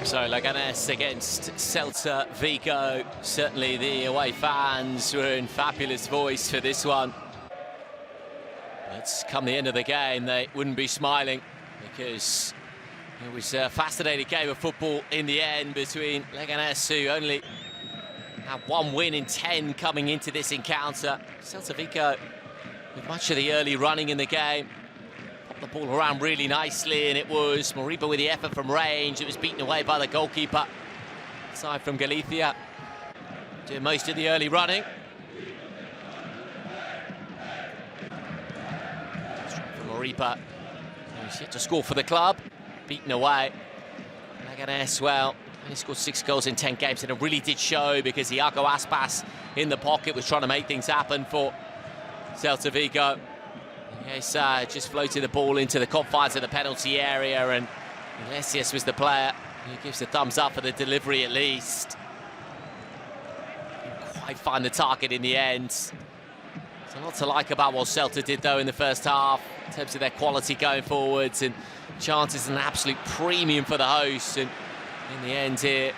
So Leganes against Celta Vigo. Certainly the away fans were in fabulous voice for this one. But come the end of the game, they wouldn't be smiling because it was a fascinating game of football in the end between Leganes, who only had one win in 10 coming into this encounter. Celta Vigo with much of the early running in the game. Popped the ball around really nicely, and it was Moriba with the effort from range. It was beaten away by the goalkeeper. Aside from Galicia, doing most of the early running. From Moriba, who's yet to score for the club. Beaten away. Leganes, well, he scored 6 goals in 10 games, and it really did show because Iago Aspas in the pocket was trying to make things happen for Celta Vigo. Yes, just floated the ball into the confines of the penalty area, and Iglesias was the player who gives the thumbs up for the delivery at least. Didn't quite find the target in the end. There's a lot to like about what Celta did, though, in the first half, in terms of their quality going forwards, and chances an absolute premium for the hosts. And in the end here,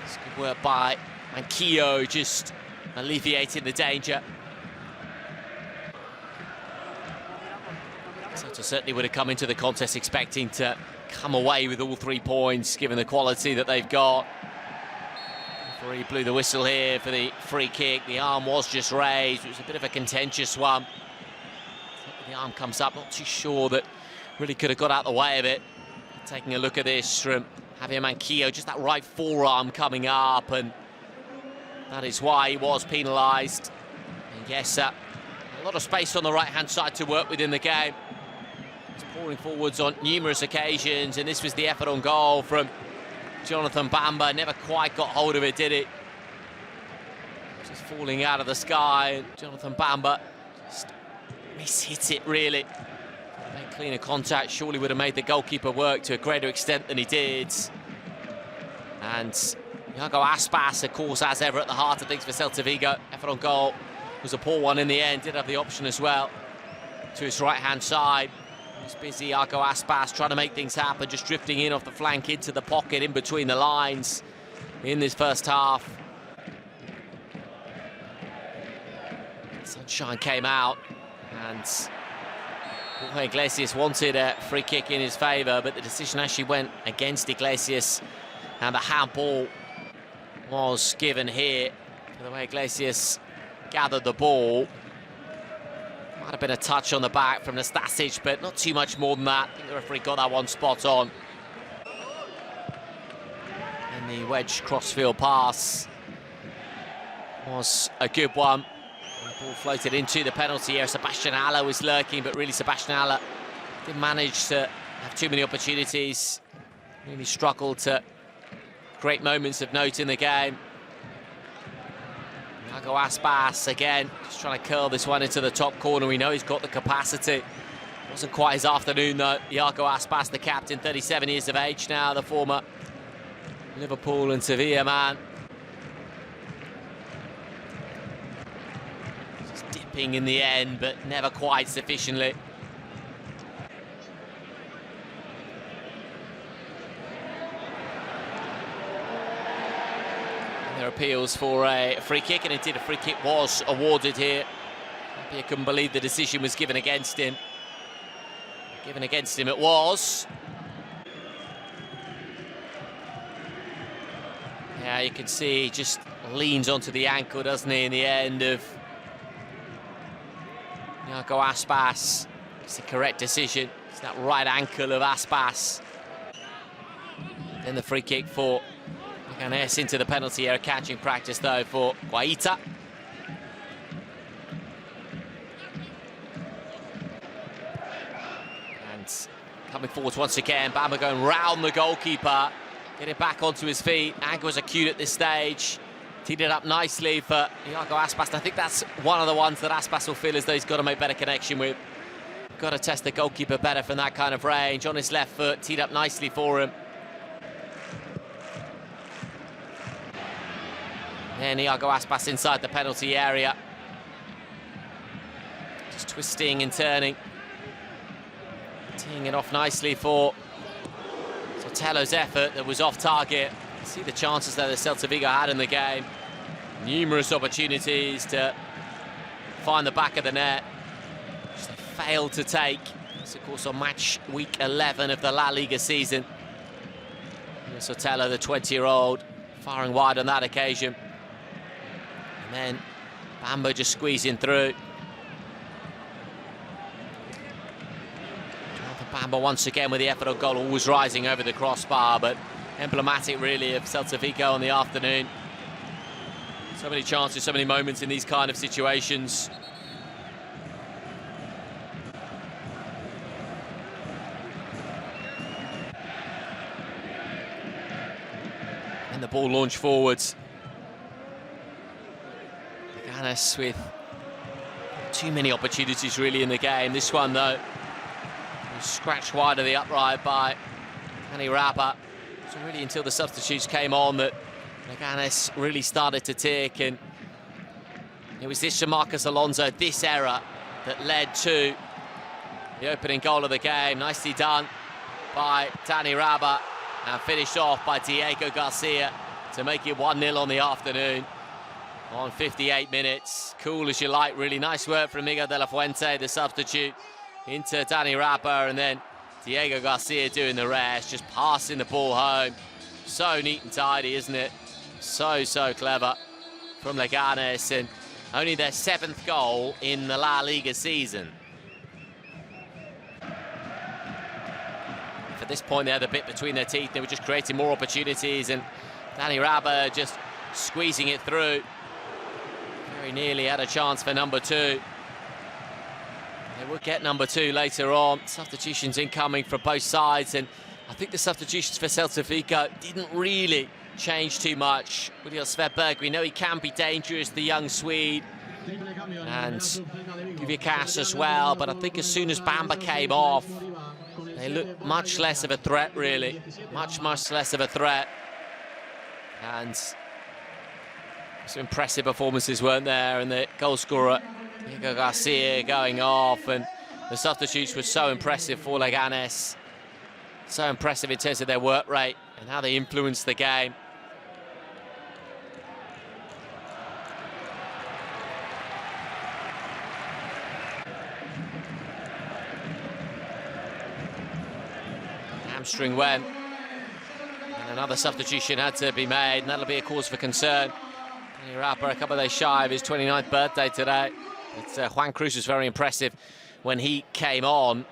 it's good work by Manquillo, just alleviating the danger. Celta certainly would have come into the contest expecting to come away with all 3 points, given the quality that they've got. The referee blew the whistle here for the free kick. The arm was just raised. It was a bit of a contentious one. The arm comes up, not too sure that really could have got out the way of it. Taking a look at this from Javier Manquillo, just that right forearm coming up, and that is why he was penalised. And yes, a lot of space on the right-hand side to work with in the game. He's pouring forwards on numerous occasions, and this was the effort on goal from Jonathan Bamba. Never quite got hold of it, did it? Just falling out of the sky. Jonathan Bamba just mishit it, really. Make cleaner contact, surely would have made the goalkeeper work to a greater extent than he did. And Iago Aspas, of course, as ever, at the heart of things for Celta Vigo. Effort on goal was a poor one in the end. Did have the option as well to his right-hand side. He's busy, Iago Aspas, trying to make things happen, just drifting in off the flank into the pocket, in between the lines in this first half. Sunshine came out, and Iglesias wanted a free kick in his favour, but the decision actually went against Iglesias, and the handball was given here. The way Iglesias gathered the ball. Might have been a touch on the back from Nastasic, but not too much more than that. I think the referee got that one spot on. And the wedge crossfield pass was a good one. The ball floated into the penalty area. Sebastian Haller was lurking, but really Sebastian Haller didn't manage to have too many opportunities. Really struggled to create moments of note in the game. Iago Aspas again, just trying to curl this one into the top corner. We know he's got the capacity. Wasn't quite his afternoon, though. Iago Aspas, the captain, 37 years of age now, the former Liverpool and Sevilla man. Just dipping in the end, but never quite sufficiently. Their appeals for a free kick, and indeed a free kick was awarded here. I couldn't believe the decision was given against him. Given against him it was. Yeah, you can see he just leans onto the ankle, doesn't he, in the end of Iago Aspas. It's the correct decision. It's that right ankle of Aspas. Then the free kick for Leganes into the penalty area. Catching practice, though, for Guaita. And coming forwards once again. Bamba going round the goalkeeper. Getting back onto his feet. Angle was acute at this stage. Teed it up nicely for Iago Aspas. I think that's one of the ones that Aspas will feel as though he's got to make better connection with. Got to test the goalkeeper better from that kind of range. On his left foot, teed up nicely for him. And Iago Aspas inside the penalty area. Just twisting and turning. Teeing it off nicely for Sotelo's effort that was off target. See the chances that the Celta Vigo had in the game. Numerous opportunities to find the back of the net. Just failed to take. It's, of course, on match week 11 of the La Liga season. Sotelo, the 20-year-old, firing wide on that occasion. And then Bamba just squeezing through. Bamba once again with the effort of goal, always rising over the crossbar, but emblematic really of Celta Vigo on the afternoon. So many chances, so many moments in these kind of situations. And the ball launched forwards. Leganes with too many opportunities really in the game. This one though, scratched wide of the upright by Dani Rabah. So really until the substitutes came on that Leganes really started to tick, and it was this Marcos Alonso, this error, that led to the opening goal of the game. Nicely done by Dani Rabah and finished off by Diego Garcia to make it 1-0 on the afternoon on 58 minutes. Cool as you like, really. Nice work from Miguel de la Fuente, the substitute, into Dani Rabah, and then Diego Garcia doing the rest, just passing the ball home. So neat and tidy, isn't it? So clever from Leganes, and only their 7th goal in the La Liga season. At this point, they had a bit between their teeth. They were just creating more opportunities, and Dani Rabah just squeezing it through. Very nearly had a chance for number 2. They will get number 2 later on. Substitutions incoming from both sides, and I think the substitutions for Celta Vigo didn't really change too much. William Svedberg, we know he can be dangerous, the young Swede, and Vivicash as well, but I think as soon as Bamba came off, they looked much less of a threat, really. Much less of a threat. And some impressive performances, weren't there? And the goal scorer, Diego Garcia, going off, and the substitutes were so impressive for Leganes. So impressive in terms of their work rate and how they influenced the game. Hamstring went, and another substitution had to be made, and that'll be a cause for concern. Dani Rabah a couple of days shy of his 29th birthday today. But Juan Cruz was very impressive when he came on.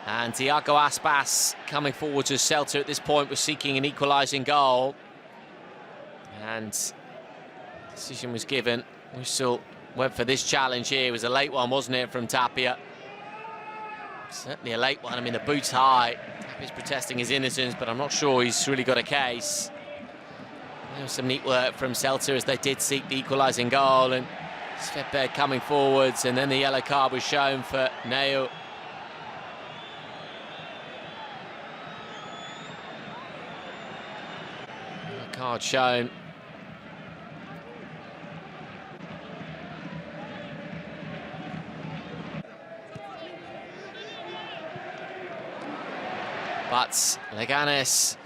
And Thiago Aspas coming forward to Celta at this point was seeking an equalising goal. And decision was given. Whistle went for this challenge here. It was a late one, wasn't it, from Tapia? Certainly a late one. I mean, the boot's high. Tapia's protesting his innocence, but I'm not sure he's really got a case. There was some neat work from Celta as they did seek the equalising goal. And Svedberg coming forwards, and then the yellow card was shown for Neo. Card shown. But Leganes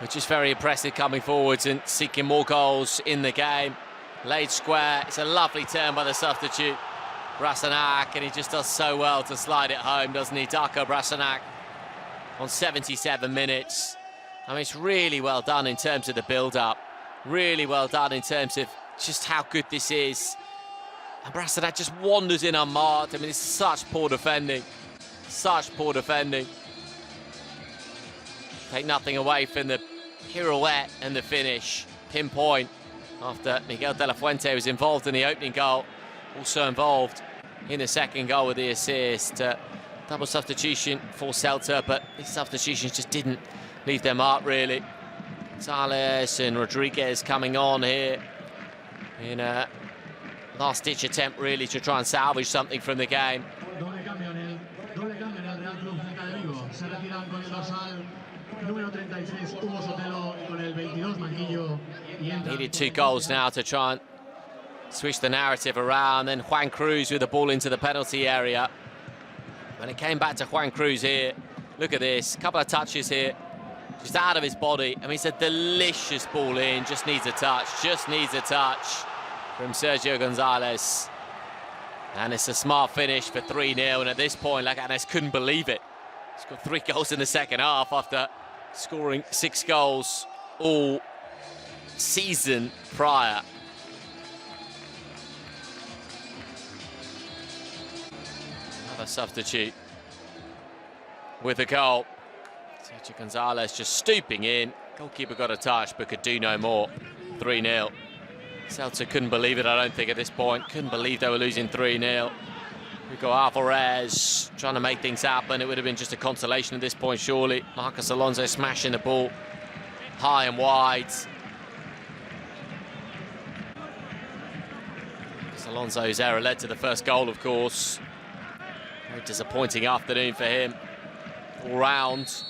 were just very impressive coming forwards and seeking more goals in the game. Laid square. It's a lovely turn by the substitute, Brasanac, and he just does so well to slide it home, doesn't he? Darko Brasanac on 77 minutes. I mean, it's really well done in terms of the build-up. Really well done in terms of just how good this is. And Brasanac just wanders in unmarked. I mean, it's such poor defending. Such poor defending. Take nothing away from the pirouette and the finish. Pinpoint after Miguel de la Fuente was involved in the opening goal. Also involved in the second goal with the assist. Double substitution for Celta, but these substitutions just didn't leave their mark, really. Gonzalez and Rodriguez coming on here in a last-ditch attempt, really, to try and salvage something from the game. Needed 2 goals now to try and switch the narrative around. Then Juan Cruz with the ball into the penalty area. When it came back to Juan Cruz here, look at this, couple of touches here. just out of his body. I mean, it's a delicious ball in, just needs a touch from Sergio Gonzalez. And it's a smart finish for 3-0, and at this point, Leganes couldn't believe it. He's got 3 goals in the second half after scoring 6 goals all season prior. Another substitute with a goal. Sergio Gonzalez just stooping in. Goalkeeper got a touch but could do no more. 3-0. Celta couldn't believe it, I don't think, at this point. Couldn't believe they were losing 3-0. Vigo Alvarez trying to make things happen. It would have been just a consolation at this point, surely. Marcos Alonso smashing the ball high and wide. Alonso's error led to the first goal, of course. Very disappointing afternoon for him all round.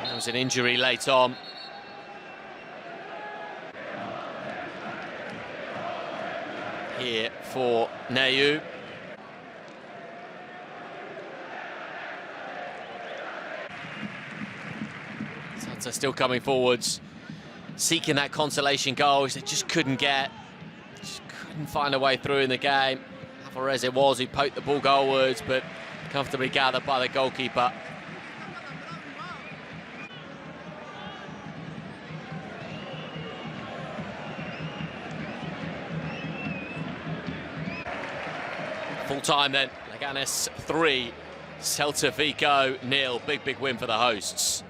There was an injury late on. Here for Neu. Celta still coming forwards, seeking that consolation goal, which they just couldn't get. Just couldn't find a way through in the game. Alvarez it was who poked the ball goalwards, but comfortably gathered by the goalkeeper. Full time then, Leganes 3, Celta Vigo 0. Big win for the hosts.